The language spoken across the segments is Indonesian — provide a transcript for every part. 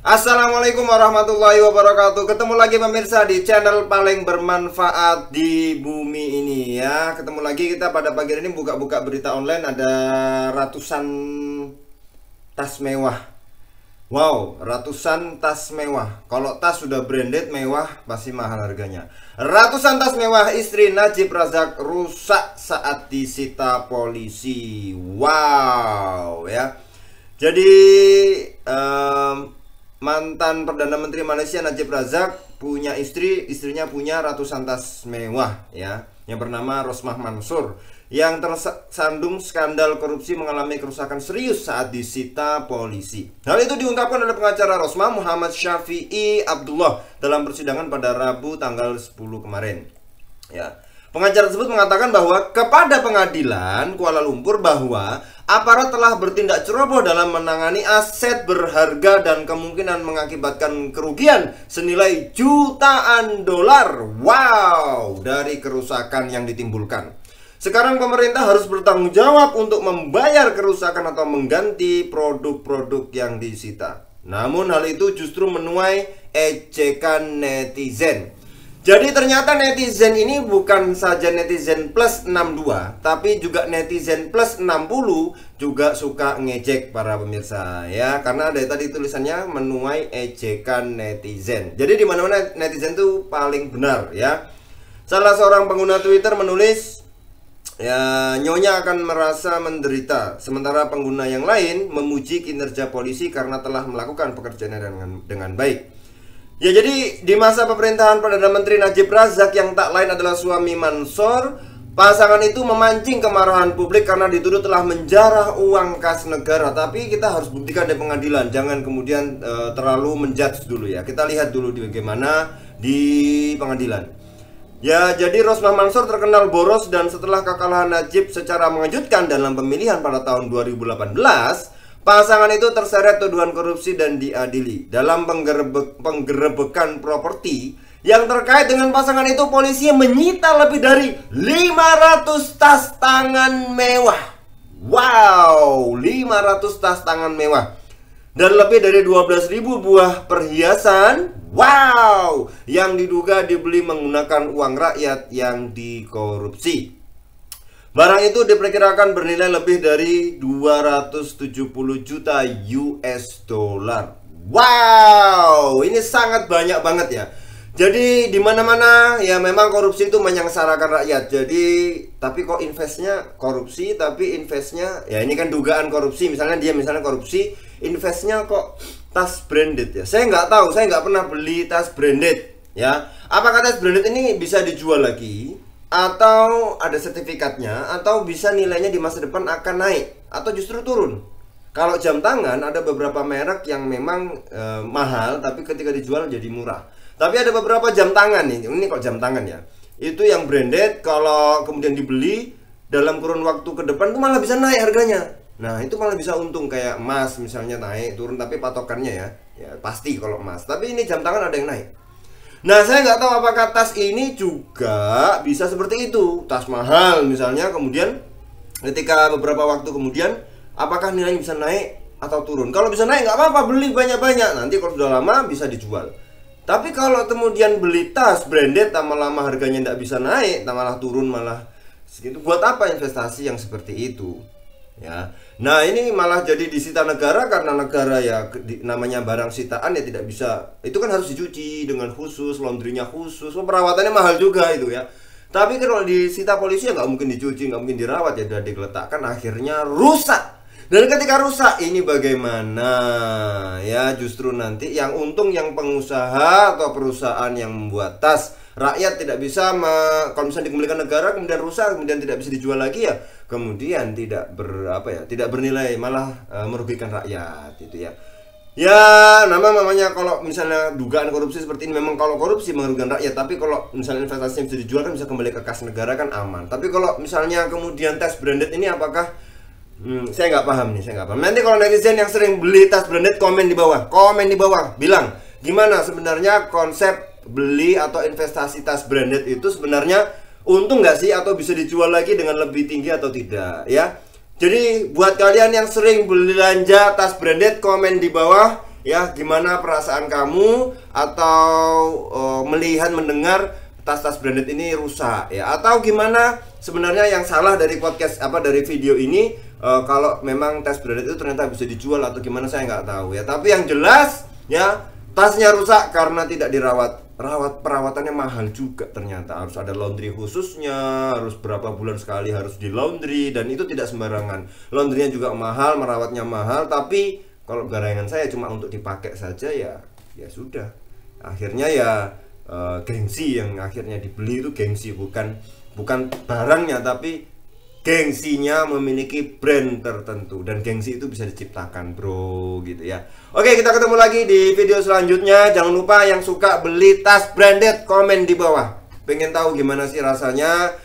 Assalamualaikum warahmatullahi wabarakatuh. Ketemu lagi pemirsa di channel paling bermanfaat di bumi ini ya. Ketemu lagi kita pada pagi ini buka-buka berita online. Ada ratusan tas mewah. Wow, ratusan tas mewah. Kalau tas sudah branded mewah pasti mahal harganya. Ratusan tas mewah istri Najib Razak rusak saat disita polisi. Wow ya. Jadi mantan Perdana Menteri Malaysia Najib Razak punya istrinya punya ratusan tas mewah ya, yang bernama Rosmah Mansur, yang tersandung skandal korupsi mengalami kerusakan serius saat disita polisi. Hal itu diungkapkan oleh pengacara Rosmah Muhammad Syafi'i Abdullah dalam persidangan pada Rabu tanggal 10 kemarin. Ya. Pengacara tersebut mengatakan bahwa kepada pengadilan Kuala Lumpur bahwa aparat telah bertindak ceroboh dalam menangani aset berharga dan kemungkinan mengakibatkan kerugian senilai jutaan dolar. Wow, dari kerusakan yang ditimbulkan. Sekarang pemerintah harus bertanggung jawab untuk membayar kerusakan atau mengganti produk-produk yang disita. Namun hal itu justru menuai ejekan netizen. Jadi ternyata netizen ini bukan saja netizen plus 62, tapi juga netizen plus 60 juga suka ngejek para pemirsa ya, karena dari tadi tulisannya menuai ejekan netizen. Jadi di mana-mana netizen itu paling benar ya. Salah seorang pengguna Twitter menulis ya, nyonya akan merasa menderita sementara pengguna yang lain memuji kinerja polisi karena telah melakukan pekerjaannya dengan baik. Ya, jadi di masa pemerintahan Perdana Menteri Najib Razak yang tak lain adalah suami Mansur, pasangan itu memancing kemarahan publik karena dituduh telah menjarah uang kas negara. Tapi kita harus buktikan di pengadilan, jangan kemudian terlalu menjudge dulu ya. Kita lihat dulu bagaimana di pengadilan. Ya, jadi Rosmah Mansur terkenal boros dan setelah kekalahan Najib secara mengejutkan dalam pemilihan pada tahun 2018, pasangan itu terseret tuduhan korupsi dan diadili. Dalam penggerebekan properti yang terkait dengan pasangan itu, polisi menyita lebih dari 500 tas tangan mewah. Wow, 500 tas tangan mewah. Dan lebih dari 12.000 buah perhiasan. Wow, yang diduga dibeli menggunakan uang rakyat yang dikorupsi. Barang itu diperkirakan bernilai lebih dari 270 juta US dollar. Wow, ini sangat banyak banget ya. Jadi di mana-mana ya memang korupsi itu menyengsarakan rakyat. Jadi tapi kok investnya korupsi, tapi investnya ya ini kan dugaan korupsi. Misalnya dia korupsi, investnya kok tas branded ya. Saya nggak tahu, saya nggak pernah beli tas branded ya. Apakah tas branded ini bisa dijual lagi? Atau ada sertifikatnya, atau bisa nilainya di masa depan akan naik atau justru turun. Kalau jam tangan ada beberapa merek yang memang mahal, tapi ketika dijual jadi murah. Tapi ada beberapa jam tangan nih, ini kok jam tangan ya, itu yang branded, kalau kemudian dibeli dalam kurun waktu ke depan itu malah bisa naik harganya. Nah itu malah bisa untung, kayak emas misalnya naik turun, tapi patokannya ya pasti kalau emas. Tapi ini jam tangan ada yang naik. Nah, saya nggak tahu apakah tas ini juga bisa seperti itu. Tas mahal misalnya, kemudian ketika beberapa waktu kemudian, apakah nilainya bisa naik atau turun? Kalau bisa naik nggak apa-apa, beli banyak-banyak. Nanti kalau sudah lama bisa dijual. Tapi kalau kemudian beli tas branded, lama-lama harganya nggak bisa naik, malah turun, malah segitu. Buat apa investasi yang seperti itu? Ya, nah ini malah jadi disita negara karena negara ya namanya barang sitaan ya tidak bisa, itu kan harus dicuci dengan khusus, laundrynya khusus, perawatannya mahal juga itu ya. Tapi kalau disita polisi ya nggak mungkin dicuci, nggak mungkin dirawat ya, udah diletakkan akhirnya rusak. Dan ketika rusak ini bagaimana ya, justru nanti yang untung yang pengusaha atau perusahaan yang membuat tas. Rakyat tidak bisa kalau misalnya dikembalikan negara kemudian rusak, kemudian tidak bisa dijual lagi ya, kemudian tidak bernilai, malah merugikan rakyat itu ya. Ya namanya kalau misalnya dugaan korupsi seperti ini, memang kalau korupsi merugikan rakyat, tapi kalau misalnya investasinya bisa dijual kan bisa kembali ke kas negara kan aman. Tapi kalau misalnya kemudian tas branded ini apakah saya nggak paham nih, saya nggak paham. Nanti kalau netizen yang sering beli tas branded komen di bawah, bilang gimana sebenarnya konsep beli atau investasi tas branded itu sebenarnya untung nggak sih, atau bisa dijual lagi dengan lebih tinggi atau tidak ya. Jadi buat kalian yang sering belanja tas branded, komen di bawah ya, gimana perasaan kamu atau melihat mendengar tas-tas branded ini rusak ya, atau gimana sebenarnya yang salah dari podcast dari video ini. Kalau memang tas branded itu ternyata bisa dijual atau gimana saya nggak tahu ya, tapi yang jelas ya, tasnya rusak karena tidak dirawat. Perawatannya mahal juga, ternyata harus ada laundry khususnya, harus berapa bulan sekali harus di laundry, dan itu tidak sembarangan. Laundrynya juga mahal, merawatnya mahal. Tapi kalau garangan saya cuma untuk dipakai saja ya sudah. Akhirnya ya gengsi yang akhirnya dibeli itu, gengsi, bukan barangnya, tapi gengsinya memiliki brand tertentu, dan gengsi itu bisa diciptakan, bro, gitu ya. Oke, kita ketemu lagi di video selanjutnya. Jangan lupa yang suka beli tas branded, komen di bawah. Pengen tahu gimana sih rasanya,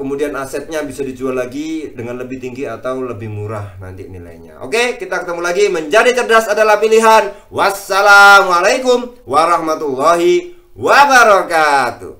kemudian asetnya bisa dijual lagi dengan lebih tinggi atau lebih murah nanti nilainya. Oke, kita ketemu lagi. Menjadi cerdas adalah pilihan. Wassalamualaikum warahmatullahi wabarakatuh.